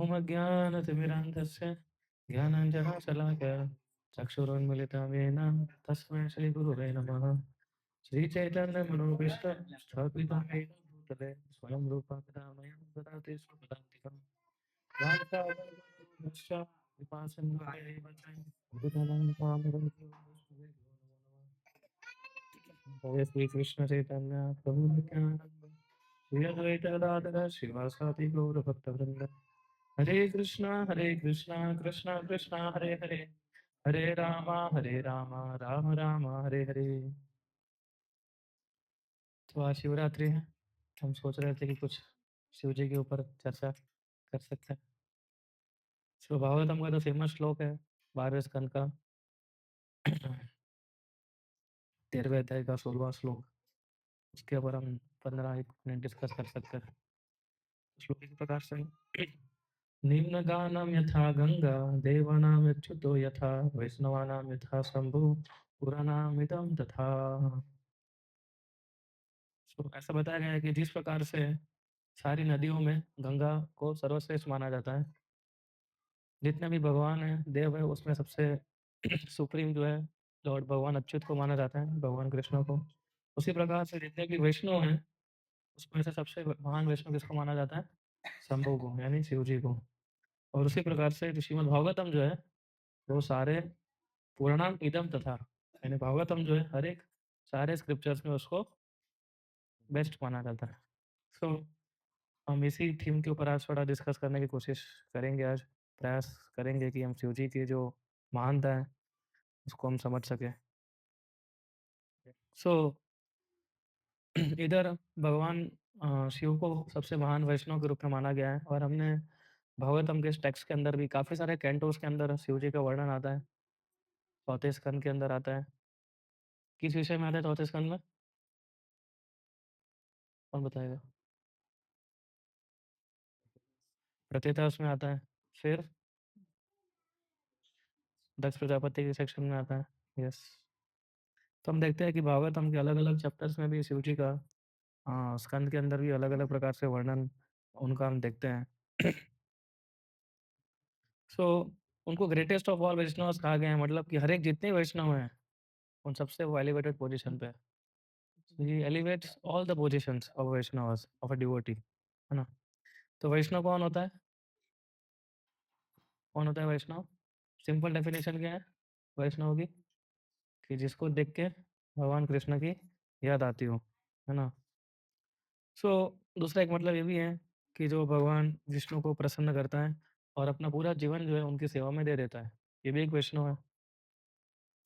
ओम अज्ञानतिमिरान्धस्य ज्ञानाञ्जनशलाकया चक्षुरुन्मिलितं येन तस्मै श्रीगुरुवे नमः। श्रीचैतन्यमनोभीष्टं स्थापितं येन भूतले स्वयं रूपं कदामयं ददाति स्वपदान्तिकम्। वाञ्छाकल्पतरुभ्यश्च कृपासिन्धुभ्यैव च पतितानां पावनेभ्यो वैष्णवेभ्यो नमो नमः। जय श्रीकृष्ण चैतन्य प्रभु नित्यानंद श्री अद्वैत गदाधर श्रीवासादि गौरभक्तवृंद। हरे कृष्णा कृष्णा कृष्णा हरे हरे, हरे रामा राम राम हरे हरे। तो आज शिवरात्रि है, हम सोच रहे थे कि कुछ शिव जी के ऊपर चर्चा कर सकते हैं। शिव भागवतम का तो फेमस श्लोक है 12वें स्कंद का 13वें अध्याय का 16वां श्लोक। उसके ऊपर हम 15 एक मिनट डिस्कस कर सकते हैं। श्लोक इस प्रकार से निम्नगानं यथा गंगा देवानां यच्युतो यथा वैष्णवानां यथा शंभु पुराणामिदं तथा। तो ऐसा बताया गया है कि जिस प्रकार से सारी नदियों में गंगा को सर्वश्रेष्ठ माना जाता है, जितने भी भगवान हैं देव है उसमें सबसे सुप्रीम जो है लॉर्ड भगवान अच्युत को माना जाता है, भगवान कृष्ण को। उसी प्रकार से जितने भी वैष्णव हैं उसमें से सबसे महान वैष्णव किसको माना जाता है? शंभु को, यानी शिव जी को। और उसी प्रकार से जो श्रीमद् भागवतम जो है वो सारे पुराणाम इदम तथा, यानी भागवतम जो है हर एक सारे स्क्रिप्चर्स में उसको बेस्ट माना जाता है। सो हम इसी थीम के ऊपर आज थोड़ा डिस्कस करने की कोशिश करेंगे। आज प्रयास करेंगे कि हम शिव जी की जो महानता है उसको हम समझ सकें। सो इधर भगवान शिव को सबसे महान वैष्णव के रूप में माना गया है और हमने भागवतम के इस टेक्स्ट के अंदर भी काफ़ी सारे कैंटोस के अंदर शिव जी का वर्णन आता है। चौथे स्कंद के अंदर आता है। किस विषय में आता है चौथे स्कंद में? कौन बताएगा? प्रत्येता उसमें आता है। फिर दक्ष प्रजापति के सेक्शन में आता है। यस। तो हम देखते हैं कि भागवतम के अलग-अलग चैप्टर्स में भी शिव जी का स्कंद के अंदर भी अलग-अलग प्रकार से वर्णन उनका हम देखते हैं। सो उनको ग्रेटेस्ट ऑफ ऑल वैष्णव्स कहा गया है, मतलब कि हर एक जितने वैष्णव हैं, उन सबसे वो एलिवेटेड पोजीशन पे है। He elevates all the positions of Vaishnavas of a devotee, है ना? तो वैष्णव कौन होता है? कौन होता है वैष्णव? सिंपल डेफिनेशन क्या है वैष्णव की? कि जिसको देख के भगवान कृष्ण की याद आती हो, है ना? सो दूसरा एक मतलब ये भी है कि जो भगवान विष्णु को प्रसन्न करता है और अपना पूरा जीवन जो है उनकी सेवा में दे देता है, ये भी एक वैष्णव है।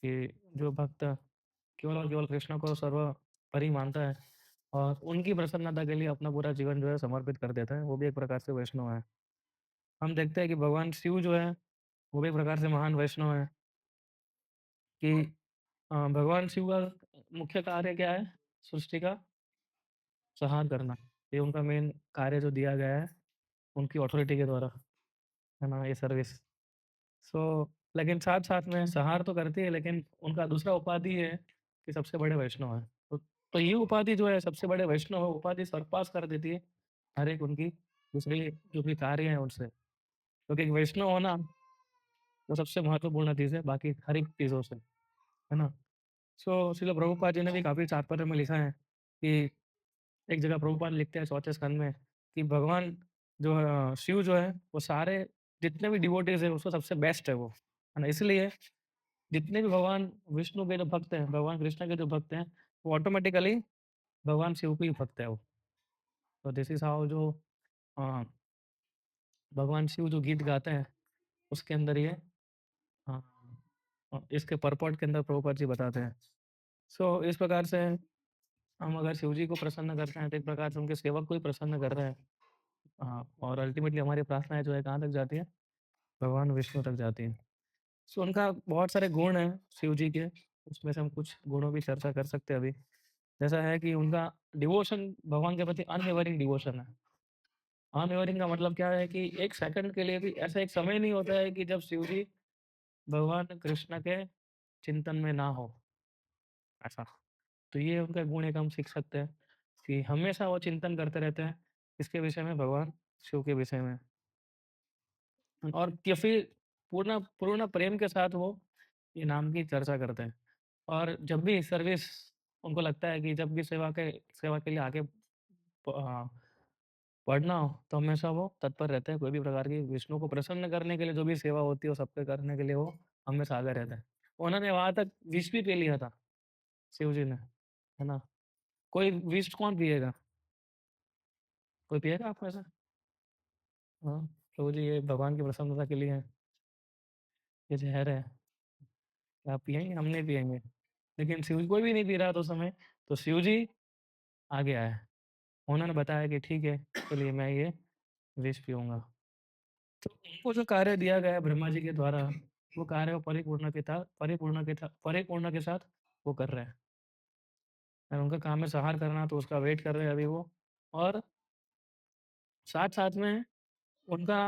कि जो भक्त केवल और केवल कृष्ण को सर्वोपरि मानता है और उनकी प्रसन्नता के लिए अपना पूरा जीवन जो है समर्पित कर देता है, वो भी एक प्रकार से वैष्णव है। हम देखते हैं कि भगवान शिव जो है वो भी एक प्रकार से महान वैष्णव है कि भगवान शिव का मुख्य कार्य क्या है? सृष्टि का संहार करना। ये उनका मेन कार्य जो दिया गया है उनकी अथॉरिटी के द्वारा, है ना, ये सर्विस। सो लेकिन साथ-साथ में संहार तो करती है, लेकिन उनका दूसरा उपाधि है कि सबसे बड़े वैष्णव हैं। तो ये उपाधि जो है सबसे बड़े वैष्णव है, उपाधि सरपास कर देती है हर एक उनकी दूसरी जो भी कार्य हैं उनसे। क्योंकि एक वैष्णव होना वो सबसे महत्वपूर्ण चीज़ है बाकी हर एक चीज़ों से, है ना? सो श्रील प्रभुपाद जी ने भी काफ़ी तात्पर्य में लिखा है कि एक जगह प्रभुपाद लिखते हैं चौथे स्कंद में कि भगवान जो है शिव जो है वो सारे जितने भी डिवोटीज़ हैं उसको सबसे बेस्ट है वो, है ना? इसलिए जितने भी भगवान विष्णु के जो भक्त हैं, भगवान कृष्ण के जो भक्त हैं, वो ऑटोमैटिकली भगवान शिव के ही भक्त है वो। तो दिस इज़ हाउ जो अ, भगवान शिव जो गीत गाते हैं, उसके अंदर ये अ इसके परपॉट के अंदर प्रभुपाद जी बताते हैं। सो इस प्रकार से हम अगर शिव जी को प्रसन्न करते हैं, तो एक प्रकार से उनके सेवक को ही प्रसन्न कर रहे हैं। और अल्टीमेटली हमारी प्रार्थनाएँ जो है कहाँ तक जाती है? भगवान विष्णु तक जाती हैं। सो उनका बहुत सारे गुण हैं शिव जी के, उसमें से हम कुछ गुणों की चर्चा कर सकते हैं अभी। जैसा है कि उनका डिवोशन भगवान के प्रति अनवेवरिंग डिवोशन है। अनवेवरिंग का मतलब क्या है कि 1 सेकंड के लिए भी ऐसा एक समय नहीं होता है कि जब शिव जी भगवान कृष्ण के चिंतन में ना हो, ऐसा। तो ये उनका गुण एक हम सीख सकते हैं कि हमेशा वो चिंतन करते रहते हैं, किसके विषय में? भगवान शिव के विषय में। और काफ़ी पूर्ण पूर्ण प्रेम के साथ वो ये नाम की चर्चा करते हैं। और जब भी सर्विस उनको लगता है कि जब भी सेवा के लिए आगे पढ़ना हो, तो हमेशा वो तत्पर रहते हैं। कोई भी प्रकार की विष्णु को प्रसन्न करने के लिए जो भी सेवा होती है, वो सबके करने के लिए वो हमेशा आगे रहते हैं। उन्होंने वहाँ तक विष भी पी लिया था, शिव जी ने, है ना? कोई विष कौन पिएगा? कोई पिएगा आप में से? हाँ, प्रभु जी ये भगवान की प्रसन्नता के लिए है, ये ज़हर है, आप पिएँगे? हम नहीं पिएँगे। लेकिन शिव जी कोई भी नहीं पी रहा था उस समय, तो शिव जी आगे आए। उन्होंने बताया कि ठीक है, चलिए मैं ये विष पीऊँगा। तो उनको जो कार्य दिया गया है ब्रह्मा जी के द्वारा, वो कार्य वो परिपूर्ण के साथ वो कर रहे हैं। और उनका काम है संहार करना, तो उसका वेट कर रहे हैं अभी वो। और साथ-साथ में उनका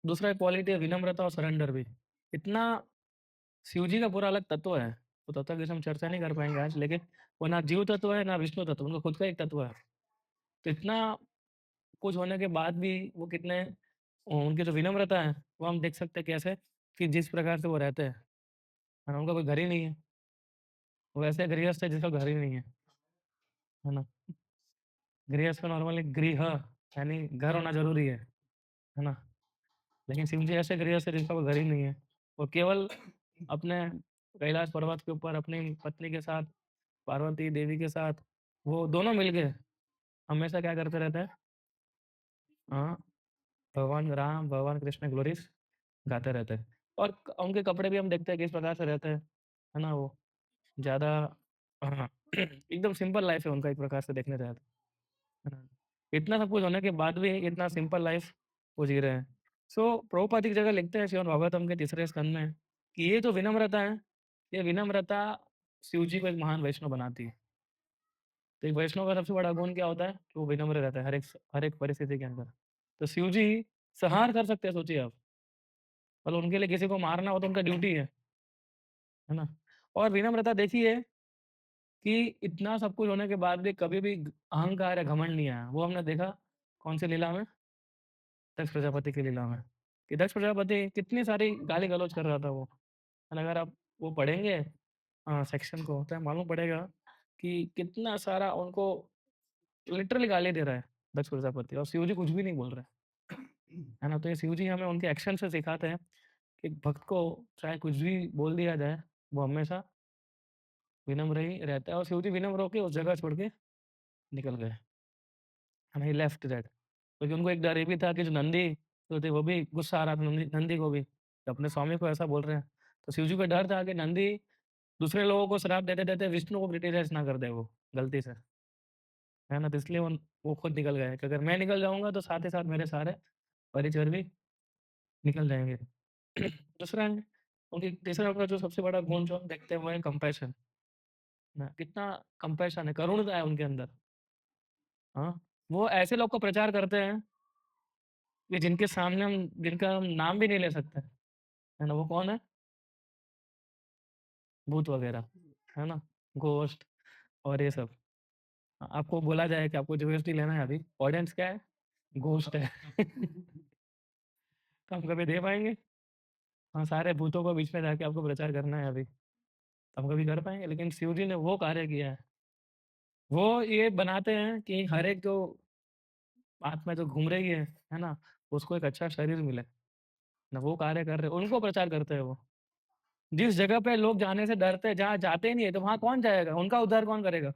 दूसरा क्वालिटी है विनम्रता और सरेंडर भी। इतना शिव जी का पूरा अलग तत्व है, वो तत्व की हम चर्चा नहीं कर पाएँगे आज, लेकिन वो ना जीव तत्व है, ना विष्णु तत्व, उनका खुद का एक तत्व है। तो इतना कुछ होने के बाद भी वो कितने उनकी जो विनम्रता है, वो हम देख सकते हैं कैसे कि जिस प्रकार से वो रहते हैं। और उनका कोई घर ही नहीं है। वो ऐसे गृहस्थ है जिसका घर ही नहीं है ना? गृहस्थ को नॉर्मली गृह यानी घर होना ज़रूरी है ना? लेकिन शिव जी ऐसे गृहस्थ है जिसका कोई घर ही नहीं है। वो केवल अपने कैलाश पर्वत के ऊपर अपनी पत्नी के साथ, पार्वती देवी के साथ, वो दोनों मिलके हमेशा क्या करते रहते हैं? हाँ, भगवान राम, भगवान कृष्ण ग्लोरीज़ गाते रहते हैं। और उनके कपड़े भी हम देखते हैं किस प्रकार से रहते हैं, है ना? वो ज़्यादा हाँ, एकदम सिंपल लाइफ़ है उनका एक प्रकार से देखने जाए तो, है ना? इतना सब कुछ होने के बाद भी इतना सिंपल लाइफ़ वो जी रहे हैं। सो प्रभुपाद एक जगह लिखते हैं श्रीमद् भागवतम के तीसरे स्कंद में कि ये जो विनम्रता है, ये विनम्रता शिव जी को एक महान वैष्णव बनाती है। तो एक वैष्णव का सबसे बड़ा गुण क्या होता है? कि वो विनम्र रहता है हर एक परिस्थिति के अंदर। तो शिव जी संहार कर सकते हैं सोचिए आप। मतलब उनके लिए किसी को मारना हो तो उनका ड्यूटी है ना? और विनम्रता देखिए कि इतना सब कुछ होने के बाद भी कभी भी अहंकार या घमंड नहीं आया। वो हमने देखा कौन-सी लीला में? दक्ष प्रजापति की लीला में। कि दक्ष प्रजापति कितनी सारी गाली-गलौज कर रहा था वो। और अगर आप वो पढ़ेंगे सेक्शन को तो मालूम पड़ेगा कि कितना सारा उनको लिटरली गाली दे रहा है दक्ष प्रजापति और शिव जी कुछ भी नहीं बोल रहे है ना? तो ये शिव जी हमें उनके एक्शन से सिखाते हैं कि भक्त को चाहे कुछ भी बोल दिया जाए, वो हमेशा विनम्र ही रहता है और शिव जी विनम्र होके उस जगह छोड़ के निकल गए। एंड ही लेफ्ट दैट क्योंकि उनको एक डर ये भी था कि जो नंदी जो थे वो भी गुस्सा आ रहा था नंदी नंदी को भी, कि अपने स्वामी को ऐसा बोल रहे हैं। तो शिव जी को डर था कि नंदी दूसरे लोगों को श्राप देते-देते विष्णु को क्रिटिसाइज़ ना कर दे वो, गलती से, है ना? तो इसलिए वो खुद निकल गए कि अगर मैं निकल जाऊँगा तो साथ ही साथ मेरे सारे परिचर भी निकल जाएँगे। दूसरा है उनकी तीसरा उनका जो सबसे बड़ा गुण जो हम देखते हैं वो है कंपैशन, ना कितना कंपैशन है, करुणता है उनके अंदर। हाँ, वो ऐसे लोग को प्रचार करते हैं कि जिनका हम नाम भी नहीं ले सकते, है ना? वो कौन है? भूत वगैरह, है ना? घोस्ट और ये सब। आपको बोला जाए कि आपको जीएसटी लेना है अभी, ऑडियंस क्या है? घोस्ट है। तो हम कभी दे पाएँगे? हाँ, सारे भूतों को बीच में जाके आपको प्रचार करना है अभी, तो हम कभी कर पाएँगे? लेकिन शिव जी ने वो कार्य किया है। वो ये बनाते हैं कि हर एक जो आत्मा जो घूम रही है ना? उसको एक अच्छा शरीर मिले, ना वो कार्य कर रहे हैं, उनको प्रचार करते हैं वो। जिस जगह पे लोग जाने से डरते हैं, जहाँ जाते ही नहीं है, तो वहाँ कौन जाएगा? उनका उद्धार कौन करेगा?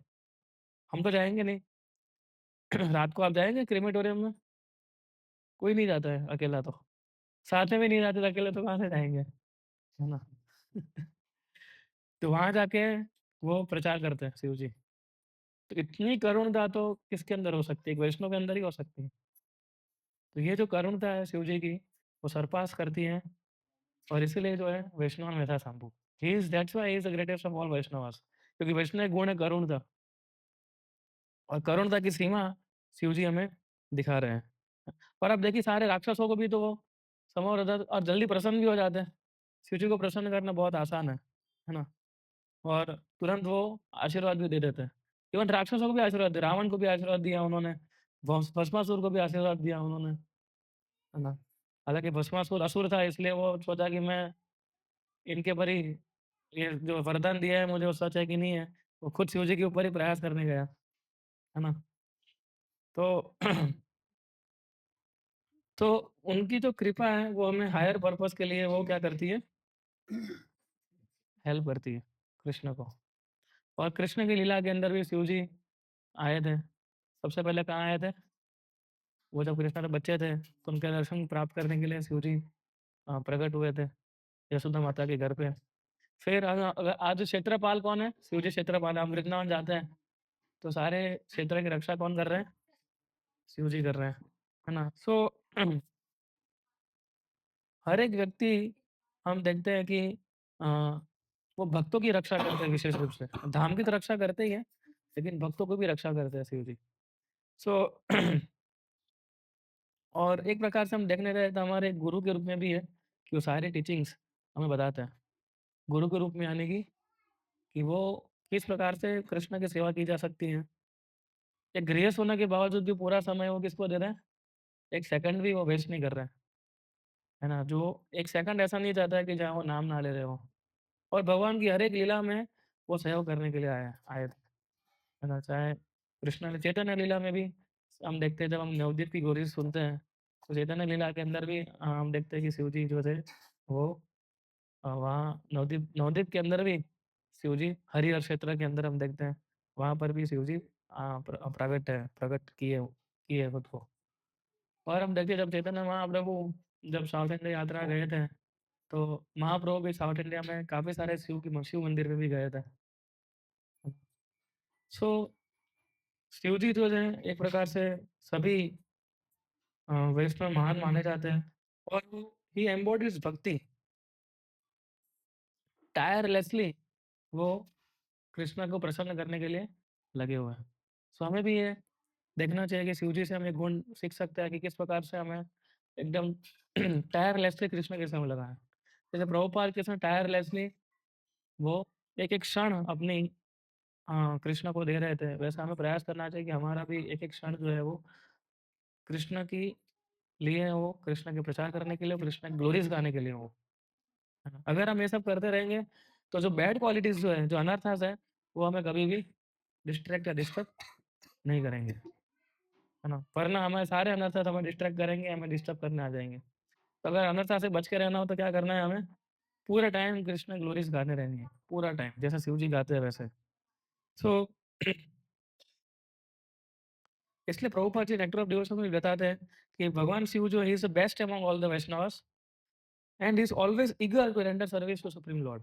हम तो जाएँगे नहीं। रात को आप जाएँगे क्रेमेटोरियम में? कोई नहीं जाता है अकेला तो। साथ में भी नहीं जाते तो अकेले तो कहाँ से जाएँगे? है ना? तो वहाँ जाके वो प्रचार करते हैं शिव जी। तो इतनी करुणता तो किसके अंदर हो सकती है? एक वैष्णव के अंदर ही हो सकती है। तो ये जो करुणता है शिव जी की, वो सरपास करती है और इसीलिए जो है वैष्णव में था Shambhu. He is that's why he is the greatest of all Vaishnavas क्योंकि वैष्णव गुण है करुणता और करुणता की सीमा शिव जी हमें दिखा रहे हैं। और अब देखिए सारे राक्षसों को भी तो वो समर और जल्दी प्रसन्न भी हो जाते हैं। शिव जी को प्रसन्न करना बहुत आसान है ना? और तुरंत वो आशीर्वाद भी दे देते हैं। इवन राक्षसों को भी आशीर्वाद दिया, रावण को भी आशीर्वाद दिया उन्होंने, भस्मासुर को भी आशीर्वाद दिया उन्होंने, है ना? हालाँकि भस्मासुर असुर था, इसलिए वो सोचा कि मैं इनके ऊपर ही ये जो वरदान दिया है मुझे, वो सच है कि नहीं है, वो खुद शिव जी के ऊपर ही प्रयास करने गया, है ना? तो तो उनकी जो कृपा है वो हमें हायर पर्पज़ के लिए वो क्या करती है, हेल्प करती है कृष्ण को। और कृष्ण की लीला के अंदर भी शिव जी आए थे। सबसे पहले कहाँ आए थे? वो जब कृष्ण के बच्चे थे, तो उनके दर्शन प्राप्त करने के लिए शिव जी प्रकट हुए थे यशोदा माता के घर पे। फिर आज क्षेत्रपाल कौन है? शिव जी क्षेत्रपाल हैं। हम वृंदावन जाते हैं, तो सारे क्षेत्र की रक्षा कौन कर रहे हैं? शिव जी कर रहे हैं, है ना? सो हर एक व्यक्ति हम देखते हैं कि अ, वो भक्तों की रक्षा करते हैं विशेष रूप से। धाम की तो रक्षा करते ही हैं, लेकिन भक्तों को भी रक्षा करते हैं शिव जी। सो और एक प्रकार से हम देखने जाए तो हमारे गुरु के रूप में भी है कि वो सारे टीचिंग्स हमें बताता है। गुरु के रूप में यानी कि वो किस प्रकार से कृष्ण की सेवा की जा सकती है। एक गृहस्थ होने के बावजूद भी पूरा समय वो किसको दे रहे हैं? 1 सेकंड भी वो वेस्ट नहीं कर रहे हैं, है ना? जो 1 सेकंड ऐसा नहीं जाता है कि जहाँ वो नाम ना ले रहे हों। और भगवान की हर एक लीला में वो सहयोग करने के लिए आए थे, है ना? चाहे कृष्ण ने चैतन्य लीला में भी हम देखते हैं, जब हम नवदीप की गोरी सुनते हैं, तो चैतन्य लीला के अंदर भी हम देखते हैं कि शिव जी जो थे वो वहाँ नवदीप नवदीप के अंदर भी शिव जी हरिहर क्षेत्र के अंदर हम देखते हैं, वहाँ पर भी शिव जी प्रकट किए खुद को। और हम देखिए जब चैतन्य महाप्रभु जब साउथ इंडिया यात्रा गए थे, तो महाप्रभु भी साउथ इंडिया में काफ़ी सारे शिव मंदिर में भी गए थे। सो शिव जी जो हैं एक प्रकार से सभी वैष्णव महान माने जाते हैं, और वो ही एम्बॉडीज भक्ति टायरलेसली, वो कृष्णा को प्रसन्न करने के लिए लगे हुए हैं। सो हमें भी ये देखना चाहिए कि शिव जी से हम एक गुण सीख सकते हैं कि किस प्रकार से हमें एकदम टायरलेसली कृष्ण के संग लगा है। जैसे प्रभुपाद कृष्ण टायरलेसली वो एक-एक क्षण अपनी कृष्ण को दे रहे थे, वैसा हमें प्रयास करना चाहिए कि हमारा भी एक-एक क्षण जो है वो कृष्ण की लिए हो, कृष्ण के प्रचार करने के लिए हो, कृष्ण की ग्लोरीज़ गाने के लिए हो। है ना? अगर हम ये सब करते रहेंगे, तो जो बैड क्वालिटीज़ जो है, जो अनर्थास है, वो हमें कभी भी डिस्ट्रैक्ट या डिस्टर्ब नहीं करेंगे। है ना? वरना हमारे सारे अनर्थास हमें डिस्ट्रैक्ट करेंगे, हमें डिस्टर्ब करने आ जाएँगे। तो अगर अनर्था से बच के रहना हो तो क्या करना है हमें? पूरे टाइम कृष्ण ग्लोरीज़ गाते रहनी है, पूरा टाइम, जैसे शिव जी गाते हैं वैसे। सो इसलिए Prabhupad ji nectar of devotion में बताते हैं कि भगवान शिव जो है, he is the best among all the Vaishnavas and he is always eager to render service to supreme lord.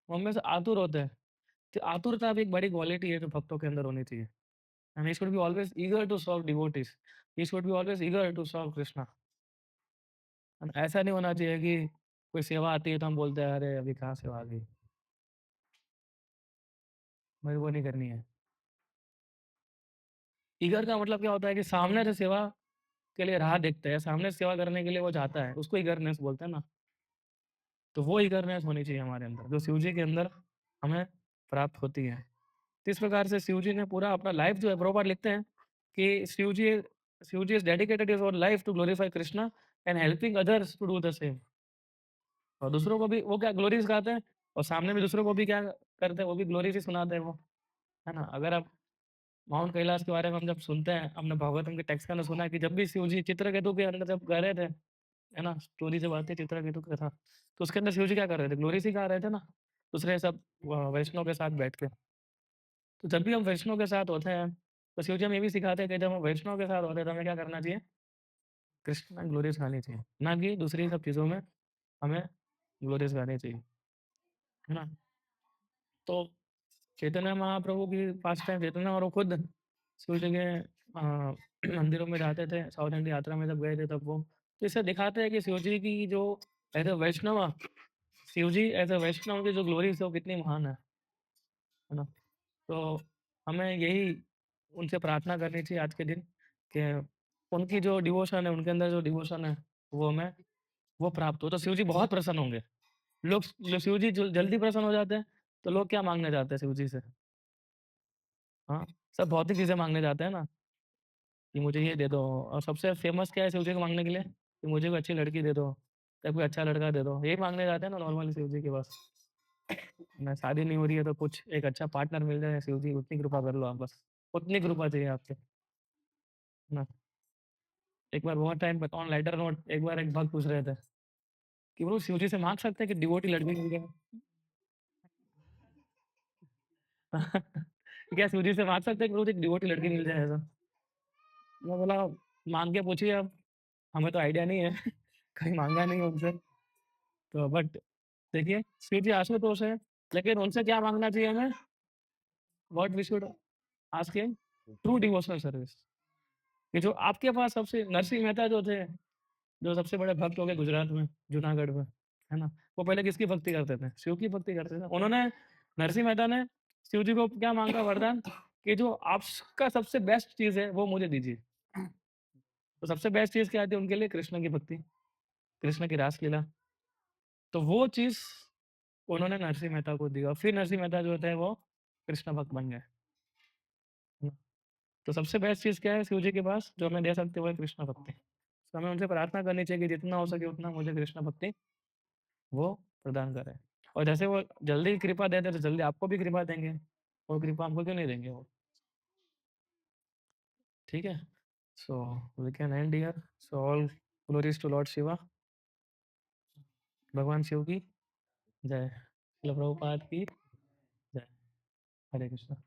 वो हमेशा आतुर होते हैं। तो आतुरता भी एक बड़ी क्वालिटी है जो भक्तों के अंदर होनी चाहिए। And he should be always eager to serve devotees. He should be always eager to serve Krishna. And ऐसा नहीं होना चाहिए कि कोई सेवा आती है तो हम बोलते हैं, "अरे! अभी कहाँ सेवा आ गई, मेरे को नहीं करनी है।" ईगर का मतलब क्या होता है कि सामने से सेवा के लिए राह देखता है, सामने से सेवा करने के लिए वो चाहता है, उसको ईगरनेस बोलते हैं ना। तो वो ईगरनेस होनी चाहिए हमारे अंदर, जो शिव जी के अंदर हमें प्राप्त होती है। तो इस प्रकार से शिव जी ने पूरा अपना लाइफ जो है, प्रभुपाद लिखते हैं कि Shiva ji is dedicated his whole life to glorify Krishna and helping others to do the same. और दूसरों को भी वो क्या ग्लोरीज़ गाते हैं, और सामने भी दूसरों को भी क्या करते हैं, वो भी ग्लोरीज़ ही सुनाते हैं वो, है ना? अगर आप माउंट कैलाश के बारे में हम जब सुनते हैं, हमने भागवतम के टेक्स्ट के अंदर सुना है कि जब भी शिव जी चित्रकेतु के अंदर जब गए रहे थे, है ना? स्टोरी जब आती है चित्रकेतु की कथा, तो उसके अंदर शिव जी क्या कर रहे थे? ग्लोरीज़ ही गा रहे थे ना, दूसरे सब वैष्णव के साथ बैठ के। तो जब भी हम वैष्णव के साथ होते हैं, तो शिव जी हमें ये भी सिखाते हैं कि जब हम वैष्णव के साथ होते हैं, तो हमें क्या करना चाहिए? कृष्ण ग्लोरीज़ गानी चाहिए, ना कि दूसरी सब चीज़ों में हमें ग्लोरीज़ गानी चाहिए, है ना? तो चैतन्य महाप्रभु की पास टाइम चैतन्य और वो खुद शिव जी के मंदिरों में जाते थे, साउथ इंडिया यात्रा में जब गए थे तब वो। तो इससे दिखाते हैं कि शिव जी की जो as a Vaishnava Shiva ji as a Vaishnava की जो ग्लोरीज़ है वो कितनी महान है ना? तो हमें यही उनसे प्रार्थना करनी चाहिए आज के दिन कि उनकी जो डिवोशन है, उनके अंदर जो डिवोशन है, वो हमें वो प्राप्त हो, तो शिव जी बहुत प्रसन्न होंगे। लोग शिव जी जल्दी प्रसन्न हो जाते हैं, तो लोग क्या माँगने जाते हैं शिव जी से? हाँ, सब भौतिक चीज़ें माँगने जाते हैं ना, कि मुझे ये दे दो, और सबसे फ़ेमस क्या है शिव जी को माँगने के लिए? कि मुझे कोई अच्छी लड़की दे दो या कोई अच्छा लड़का दे दो, यही मांगने जाते हैं ना नॉर्मली शिव जी के पास। ना शादी नहीं हो रही है तो कुछ एक अच्छा पार्टनर मिल जाए, शिव जी उतनी कृपा कर लो आप बस, उतनी कृपा चाहिए आपसे, है ना। एक बार बहुत टाइम पे ऑन लाइटर नोट एक बार एक भक्त पूछ रहे थे कि ब्रो शिव जी से मांग सकते हैं कि डिवोटी लड़की मिल जाए? क्या शिव जी से मांग सकते हैं कि ब्रो एक डिवोटी लड़की मिल जाए ऐसा? मैं बोला मांग के पूछिए आप, हमें तो आइडिया नहीं है। कहीं मांगा नहीं उनसे। तो बट देखिए शिव जी आशुतोष है, लेकिन उनसे क्या मांगना चाहिए हमें? What we should ask him? True devotional service. कि जो आपके पास सबसे नरसिंह मेहता जो थे, जो सबसे बड़े भक्त हो गए गुजरात में, जूनागढ़ में, है ना? वो पहले किसकी भक्ति करते थे? शिव की भक्ति करते थे। उन्होंने नरसिंह मेहता ने शिव जी को क्या माँगा वरदान कि जो आपका सबसे बेस्ट चीज़ है वो मुझे दीजिए। तो सबसे बेस्ट चीज़ क्या थी उनके लिए? कृष्ण की भक्ति, कृष्ण की रासलीला। तो वो चीज़ उन्होंने नरसिंह मेहता को दी और फिर नरसिंह मेहता जो थे वो कृष्ण भक्त बन गए। हुँ। तो सबसे बेस्ट चीज़ क्या है शिव जी के पास जो हमें दे सकते हैं वो है कृष्ण भक्ति। तो हमें उनसे प्रार्थना करनी चाहिए कि जितना हो सके उतना मुझे कृष्ण भक्ति वो प्रदान करें। और जैसे वो जल्दी कृपा देते हैं तो जल्दी आपको भी कृपा देंगे। वो कृपा हमको क्यों नहीं देंगे वो? ठीक है? So we can end here. So all glories to Lord Shiva. भगवान शिव की जय। शिल प्रभुपाद की जय। हरे कृष्णा।